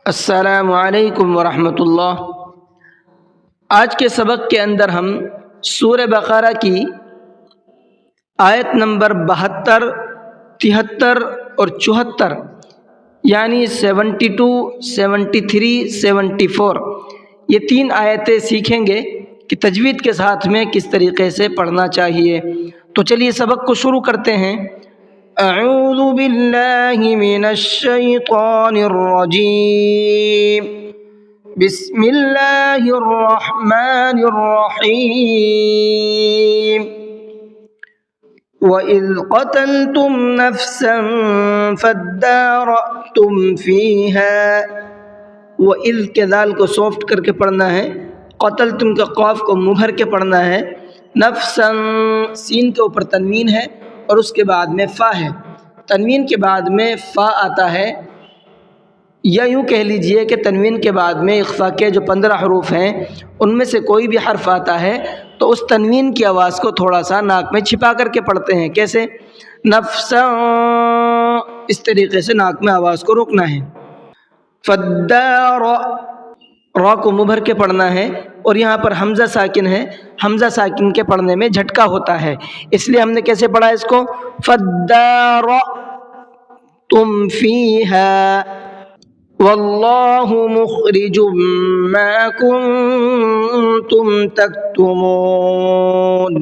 السلام علیکم ورحمۃ اللہ۔ آج کے سبق کے اندر ہم سورہ بقرہ کی آیت نمبر 72، 73 اور 74 یعنی 72، 73، 74 یہ 3 آیتیں سیکھیں گے کہ تجوید کے ساتھ میں کس طریقے سے پڑھنا چاہیے۔ تو چلیے سبق کو شروع کرتے ہیں۔ اعوذ باللہ من الشیطان الرجیم، بسم اللہ الرحمن الرحیم۔ وَإِذْ قَتَلْتُمْ نَفْسًا فَادَّارَأْتُمْ فِيهَا۔ وَإِذْ کے ذال کو سافٹ کر کے پڑھنا ہے، قتلتم کے قاف کو مبہر کے پڑھنا ہے، نفساً سین کے اوپر تنوین ہے اور اس کے بعد میں فا ہے، تنوین کے بعد میں فا آتا ہے، یا یوں کہہ لیجئے کہ تنوین کے بعد میں اخفا کے جو 15 حروف ہیں ان میں سے کوئی بھی حرف آتا ہے تو اس تنوین کی آواز کو تھوڑا سا ناک میں چھپا کر کے پڑھتے ہیں۔ کیسے؟ نفساً، اس طریقے سے ناک میں آواز کو روکنا ہے۔ فدار، را کو مبہر کے پڑھنا ہے اور یہاں پر حمزہ ساکن ہے، حمزہ ساکن کے پڑھنے میں جھٹکا ہوتا ہے، اس لیے ہم نے کیسے پڑھا اس کو؟ فدارأتم فیہا واللہ مخرج ما کنتم تکتمون۔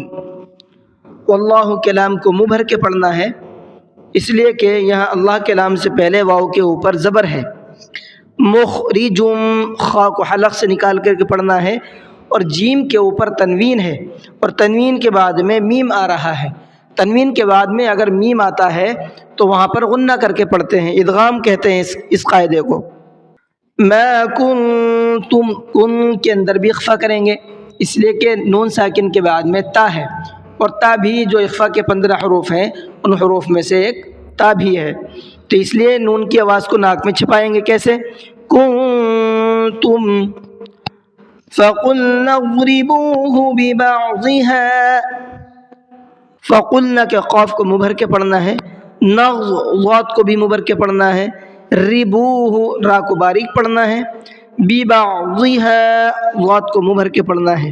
واللہ کے لام کو مبہر کے پڑھنا ہے، اس لیے کہ یہاں اللہ کے لام سے پہلے واو کے اوپر زبر ہے۔ مخرجم، خا کو حلق سے نکال کر کے پڑھنا ہے اور جیم کے اوپر تنوین ہے اور تنوین کے بعد میں میم آ رہا ہے۔ تنوین کے بعد میں اگر میم آتا ہے تو وہاں پر غنہ کر کے پڑھتے ہیں، ادغام کہتے ہیں اس قاعدے کو۔ ما کنتم، کن کے اندر بھی اخفا کریں گے، اس لیے کہ نون ساکن کے بعد میں تا ہے اور تا بھی جو اخفا کے 15 حروف ہیں ان حروف میں سے ایک تا بھی ہے، تو اس لیے نون کی آواز کو ناک میں چھپائیں گے۔ کیسے؟ کنتم فقلنا اضربوه ببعضها، فقلنا کے قاف کو مبہر کے پڑھنا ہے، نغ ضاد کو بھی مبہر کے پڑھنا ہے، ربوہ را کو باریک پڑھنا ہے، ببعضها ضاد کو مبہر کے پڑھنا ہے۔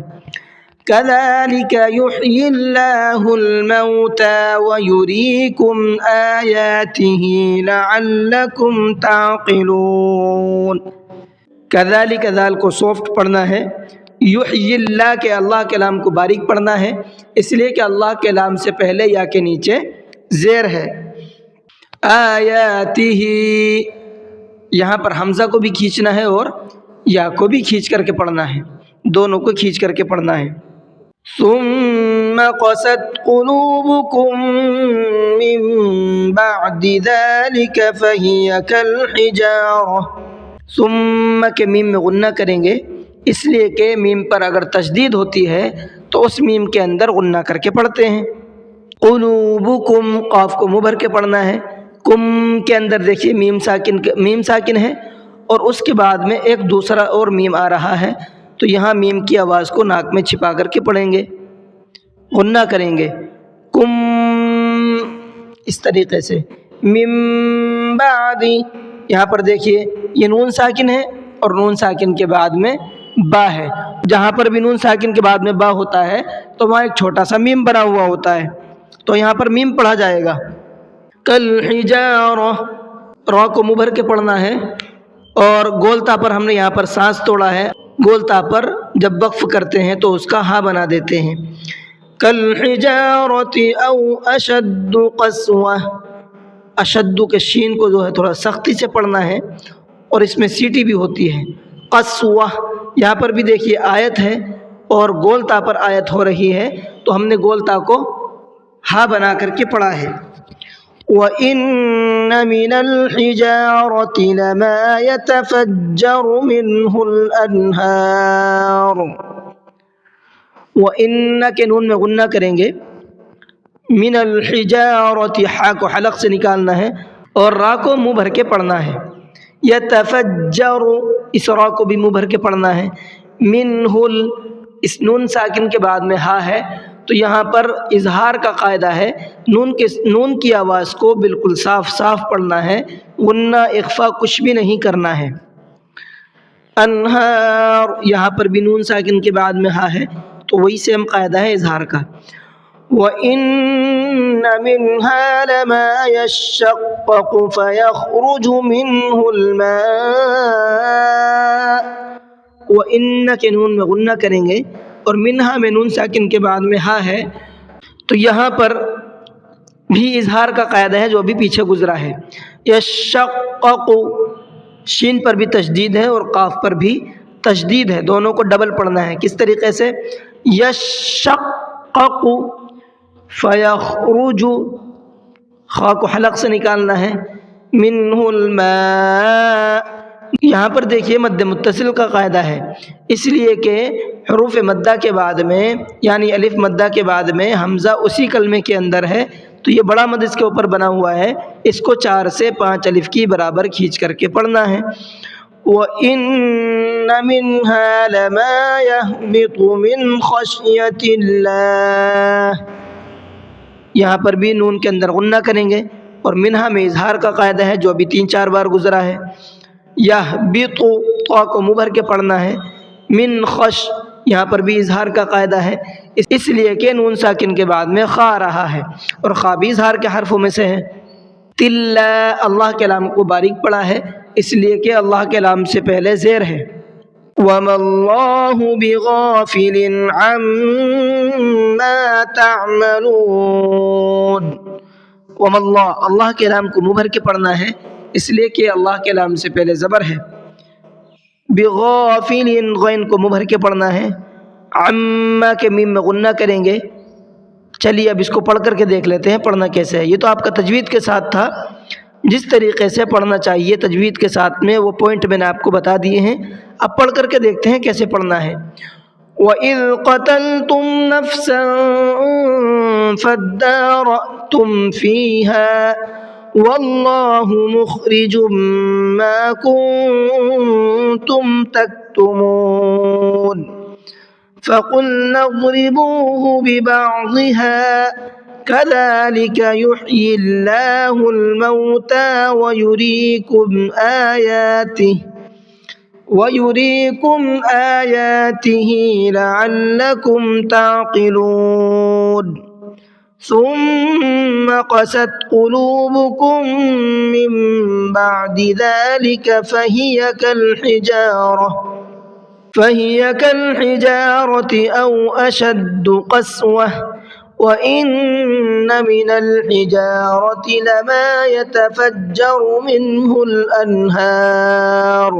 كذلك يحيي الله الموتى ويريكم آياته لعلكم تعقلون۔ كذلك ذال کو سافٹ پڑھنا ہے، یحیی اللہ کے اللہ کے لام کو باریک پڑھنا ہے، اس لیے کہ اللہ کے لام سے پہلے یا کے نیچے زیر ہے۔ آیاتہ، یہاں پر حمزہ کو بھی کھینچنا ہے اور یا کو بھی کھینچ کر کے پڑھنا ہے، دونوں کو کھینچ کر کے پڑھنا ہے۔ ثم قست قلوبكم من بعد ذلك فهي كالحجارة۔ ثم کے میم میں غنہ کریں گے، اس لیے کہ میم پر اگر تشدید ہوتی ہے تو اس میم کے اندر غنہ کر کے پڑھتے ہیں۔ قلوبکم، قاف کو مبہر کے پڑھنا ہے، کم کے اندر دیکھیے میم ساکن ہے اور اس کے بعد میں ایک دوسرا اور میم آ رہا ہے، تو یہاں میم کی آواز کو ناک میں چھپا کر کے پڑھیں گے، غنہ کریں گے۔ کم، اس طریقے سے۔ من بعد، یہاں پر دیکھیے یہ نون ساکن ہے اور نون ساکن کے بعد میں با ہے، جہاں پر بھی نون ساکن کے بعد میں با ہوتا ہے تو وہاں ایک چھوٹا سا میم بنا ہوا ہوتا ہے، تو یہاں پر میم پڑھا جائے گا۔ کالحجارہ، را کو مبہر کے پڑھنا ہے اور گولتا پر ہم نے یہاں پر سانس توڑا ہے، گولتا پر جب وقف کرتے ہیں تو اس کا ہا بنا دیتے ہیں۔ کالحجارۃ او اشد قسوہ، اشد کے شین کو جو ہے تھوڑا سختی سے پڑھنا ہے اور اس میں سیٹی بھی ہوتی ہے۔ قسوہ، یہاں پر بھی دیکھیے آیت ہے اور گولتا پر آیت ہو رہی ہے تو ہم نے گولتا کو ہا بنا کر کے پڑھا ہے۔ وَإِنَّ مِنَ الْحِجَارَةِ لَمَا يَتَفَجَّرُ مِنْهُ الْأَنْهَارُ۔ وَإِنَّ کے نون میں غنہ کریں گے، من الحجارۃ، حا کو حلق سے نکالنا ہے اور را کو منہ بھر کے پڑھنا ہے۔ یتفجر، اس را کو بھی منہ بھر کے پڑھنا ہے۔ منہ، اس نون ساکن کے بعد میں ہا ہے تو یہاں پر اظہار کا قاعدہ ہے، نون کی آواز کو بالکل صاف صاف پڑھنا ہے، غنہ اخفا کچھ بھی نہیں کرنا ہے۔ انہار، یہاں پر بھی نون ساکن کے بعد میں ہا ہے، تو وہی سیم قاعدہ ہے اظہار کا. وَإِنَّ مِنْهَا لَمَا يَشَّقَّقُ فَيَخْرُجُ مِنْهُ الْمَاءُ. وَإِنَّ کے نون میں غنہ کریں گے اور منہا میں نون ساکن کے بعد میں ہا ہے، تو یہاں پر بھی اظہار کا قاعدہ ہے جو ابھی پیچھے گزرا ہے. یشقق، شین پر بھی تشدید ہے اور قاف پر بھی تشدید ہے، دونوں کو ڈبل پڑھنا ہے. کس طریقے سے؟ یشقق فیخرج، خا کو حلق سے نکالنا ہے، منہ الماء. یہاں پر دیکھیے مد متصل کا قاعدہ ہے، اس لیے کہ حروف مدہ کے بعد میں یعنی الف مدہ کے بعد میں حمزہ اسی کلمے کے اندر ہے، تو یہ بڑا مد اس کے اوپر بنا ہوا ہے، اس کو 4 سے 5 الف کی برابر کھینچ کر کے پڑھنا ہے. وَإِنَّ مِنْهَا لَمَا يَهْبِطُ مِنْ خَشْيَةِ اللَّهِ. یہاں پر بھی نون کے اندر غنہ کریں گے اور منہا میں اظہار کا قاعدہ ہے جو ابھی 3-4 بار گزرا ہے. یہبط، طا کو منہ بھر کے پڑھنا ہے. من خش، یہاں پر بھی اظہار کا قاعدہ ہے، اس لیے کہ نون ساکن کے بعد میں خا رہا ہے اور خا بھی اظہار کے حرفوں میں سے ہے. تلا، اللہ کے لام کو باریک پڑھا ہے، اس لیے کہ اللہ کے لام سے پہلے زیر ہے. وَمَا اللَّهُ بِغَافِلٍ عَمَّا تَعْمَلُونَ. وَمَا اللَّهُ، اللہ کے لام کو منہ بھر کے پڑھنا ہے، اس لیے کہ اللہ کے لام سے پہلے زبر ہے. بغافل، غین کو منہ بھر کے پڑھنا ہے. عما کے میم میں غنہ کریں گے. چلیے اب اس کو پڑھ کر کے دیکھ لیتے ہیں پڑھنا کیسے ہے. یہ تو آپ کا تجوید کے ساتھ تھا، جس طریقے سے پڑھنا چاہیے تجوید کے ساتھ میں وہ پوائنٹ میں نے آپ کو بتا دیے ہیں. اب پڑھ کر کے دیکھتے ہیں کیسے پڑھنا ہے. وَإِذْ قَتَلْتُمْ نَفْسًا فَادَّارَأْتُمْ فِيهَا وَاللَّهُ مُخْرِجٌ مَا كُنْتُمْ تَكْتُمُونَ. فَقُلْنَا اضْرِبُوهُ بِبَعْضِهَا كَذَلِكَ يُحْيِي اللَّهُ الْمَوْتَى وَيُرِيكُمْ آيَاتِهِ لَعَلَّكُمْ تَعْقِلُونَ. ثُمَّ قَسَتْ قُلُوبُكُم مِّن بَعْدِ ذَلِكَ فَهِيَ كَالْحِجَارَةِ أَوْ أَشَدُّ قَسْوَةً وَإِنَّ مِنَ الْحِجَارَةِ لَمَا يَتَفَجَّرُ مِنْهُ الْأَنْهَارُ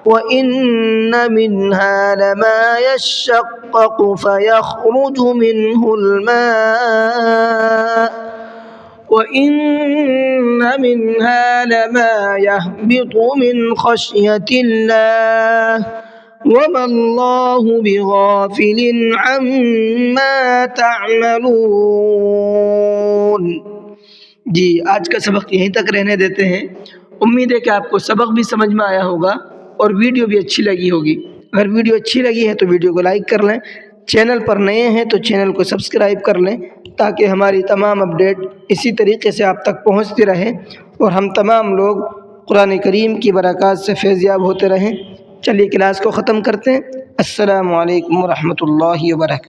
وَإِنَّ مِنْهَا لَمَا يَشَّقَّقُ فَيَخْرُجُ مِنْهُ الْمَاءُ وَإِنَّ مِنْهَا لَمَا يَهْبِطُ مِنْ خَشْيَةِ اللَّهِ وَمَا اللَّهُ بِغَافِلٍ عَمَّا تَعْمَلُونَ. جی آج کا سبق یہیں تک رہنے دیتے ہیں. امید ہے کہ آپ کو سبق بھی سمجھ میں آیا ہوگا اور ویڈیو بھی اچھی لگی ہوگی. اگر ویڈیو اچھی لگی ہے تو ویڈیو کو لائک کر لیں، چینل پر نئے ہیں تو چینل کو سبسکرائب کر لیں تاکہ ہماری تمام اپڈیٹ اسی طریقے سے آپ تک پہنچتی رہیں اور ہم تمام لوگ قرآن کریم کی برکات سے فیض یاب ہوتے رہیں. چلیے کلاس کو ختم کرتے ہیں. السلام علیکم ورحمۃ اللہ وبرکاتہ.